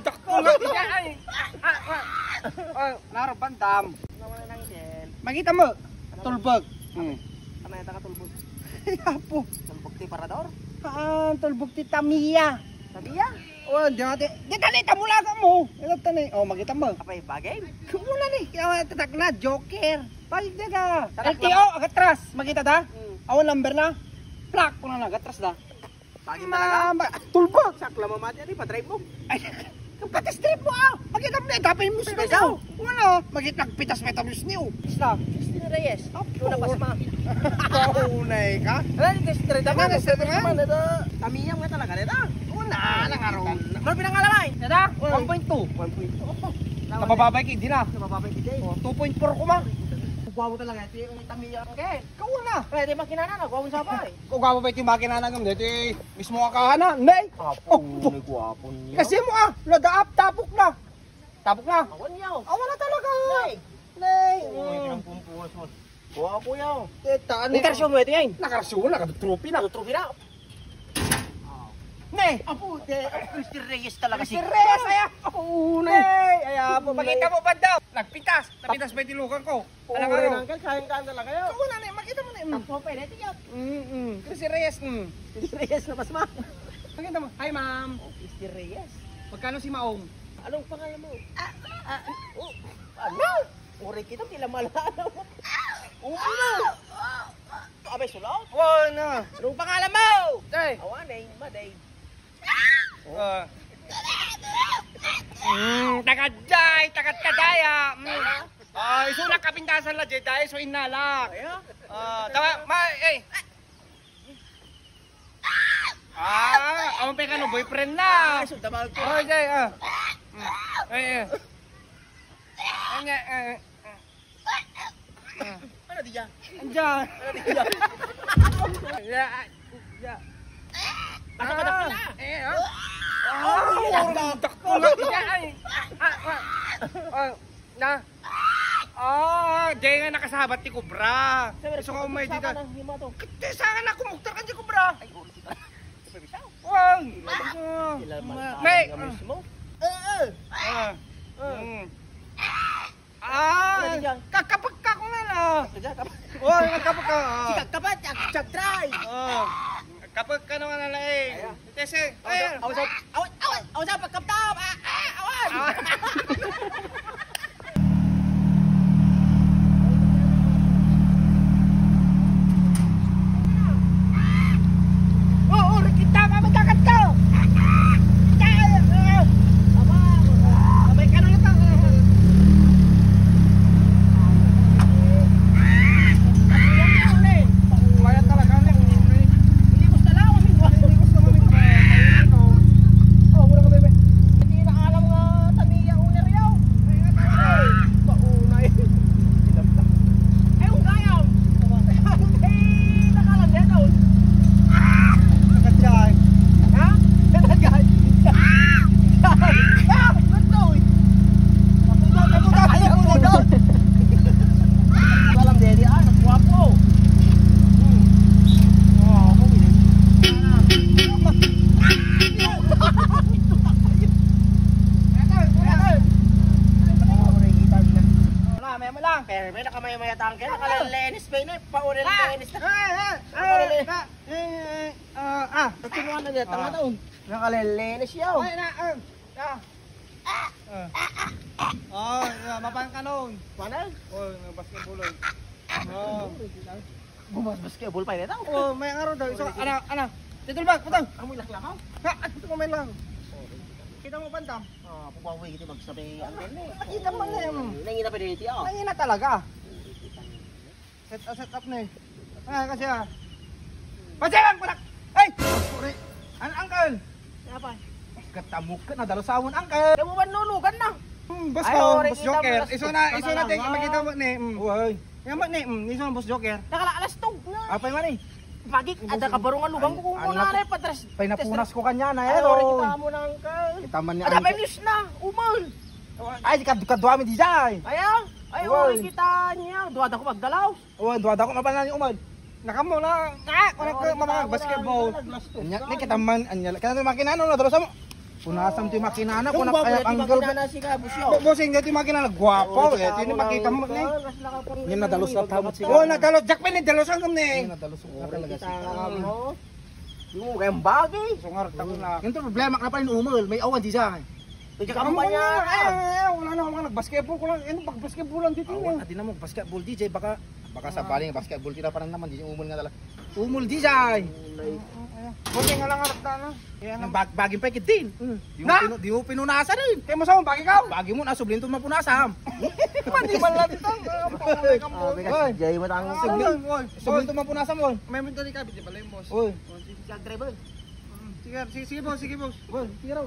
Takbo nga. Ay, naro bantam. Makita mo, tulbog. Ano yung taga-tulbog? Apo. Tulbog ti Parador? Tulbog ti Tamiya. Tamiya? Oh, di tani tamulaga mo. Ito tani. Oh, makita mo. Apa yung bagay? Wala ni. Tatak na Joker. Pag ka. LTO agatras. Makita ta? Awan number na. Plak ko na agatras da. Bagay talaga. Tulbog. Sakla mo mati ano, pa-drive mo. Ay, kapatid strip mo ah. Makita mo na tapay mo sa daw. Wala. Makita nagpitas metabus niyo. Isla. Christine Reyes. Una pas ma. Kaunay ka. Ano yung street naman? Ano street naman? Tamiya mo talaga nito. Una lang araw. Ano pinangalan ay? Nada? 1.2. 1.2. Napababay kay dina. Napababay kita eh. 2.4 ko ma. Gwapo talaga. Ito yung Tamiya. Okay. Kauna. Pwede makinana na. Gwapo sa pa eh. Kung gwapo ba ito yung makina na ngam dito mismo akahana. Nay. Gwapo. May gwapo niya. Kasi mo ah. Ladaap tapok na. Tapok na. Awan niya. Awan na talaga. Nay. Nay. Pinangpumpuwas mo. Gwapo yaw. Taan Intersyon mo ito yan. Nakarasyon na. Trophy na. Trophy na. Nay. Apo, Christine Reyes talaga si Reyes aya. Nay. Aya po. Nay. Makita mo ba daw? Nagpitas. Napitas ba tilukan ko? Alam ka no? Uncle, kayang-kayang talaga yaw. Kauna na. Makita mo na. Tapos pwede tiyak. Kasi Reyes. Christine Reyes na mas ma. Makita mo. Hi ma'am. Christine Reyes. Magkano si Maong? Anong pangalan mo? Ano? Uri kita, tila malala mo. Ano? Abay, sulaw? Wala. Anong pangalan mo? Tay. Awanay, maday. Tagat-kadaya. Iso na kapintasan la jay so inalak. Tawa, awang pe kano boyfriend na. Ay, tabal ko. Oh, jay, Ano di dyan? Andiyan. Ano di dyan? Ano ka na pala? Takbo nga. Jay nga nakasabat ti Kubra. Iso ka umay dito. Kati saan na kumuktar ka ti Kubra. Ay, ulit kita. Supervisaw. Wag. Sila May. nga mismo. Kakapag ka ko nga na. Kakapag Kakapag ka. Kakapag, try. Kapag ka naman na eh. Tese. Awan sa pagkaptap. Awan. Kita ka magkakat ka. Abay ka na ito. Mayat talaga na. Hindi ko sa lawa. Mura ka bebe. Hindi na alam nga Tamiya uner yaw. Ay, paunay. Ay, ungayaw. Ay, nakalang yan daw. Nakatiyay. Ha? Nagay. Walang dedi nagwapo. Pero may nakamay-maya tangke, nakalalenis pa yun eh, paulelenis na. Tutunuan na niya, tanga taon. Nakalalenis yaw. Mapang kanon. Mana? Basketball. Bumas basketball pa yun ito. May araw daw. Ana. Titulbag, putang. Amoy laklakaw. Ito ko may lang. Kita mo bantam. Pupawi kita magsabi ang ganda eh. Kita mo na yun. Nangina pa dito yaw. Ay na talaga. Set up na eh. Kasi Pajang panak. Ay! Sorry. An uncle. Apa? Katamuk ka na dalasawon uncle. Kaya mo ba nulugan na? Boss Ay, ko, ori, boss kita Joker. mo, Iso na lang, makita mo ni. Uy. Yaman ni, iso na boss Joker. Nakala alas 2 na. Apay man eh. Pagi ada kabarungan lugang ko kung muna na patres. Pinapunas ko kanya na Ay, eh. ori kita mo na uncle. Kita man ni Ada pa news na. Umal. Ay, kadwa mi di jay. Ay, ori kita niya. Duwada ko magdalaw. Oh, duwada ko na ba na ni umad. Nakamo na. Kung mga basketball. Anya, ni kita man anya. Kana to makinano na dalasamo. Punasan to yung makina na Kung kung baboy, kaya di anggal. makina na si Kabus yun. Bossing, dito makina nagwapo. Sino makita mo ni? Yan nadalos na tawag siya. Oh, nadalos. Jack pa ni dalos ang gamne. Yan nadalos na talaga siya. Yung kayang bagay. Sungar tako na. Yung to problema ka na pa rin umul, may awan di siya. Kaya ka pa niya. Wala na ako nag-basketball ko lang. Ano pag-basketball lang dito? Awan, di na mo basketball DJ baka sa baling basketball tira pa rin naman di umul nga dala. Umul di siya. Bossing nga lang harap na. Nang baging pa ikit din. Di mo pinunasan rin. Kaya mo sa mong bagi ka? Bagi mo na sublin to mapunasam. Hindi man lang dito. Jay mo tang Sublin to mapunasam mo. May mo dali ka, di pala yung boss. Oy. driver. Sige boss, sige boss. Boy, tira.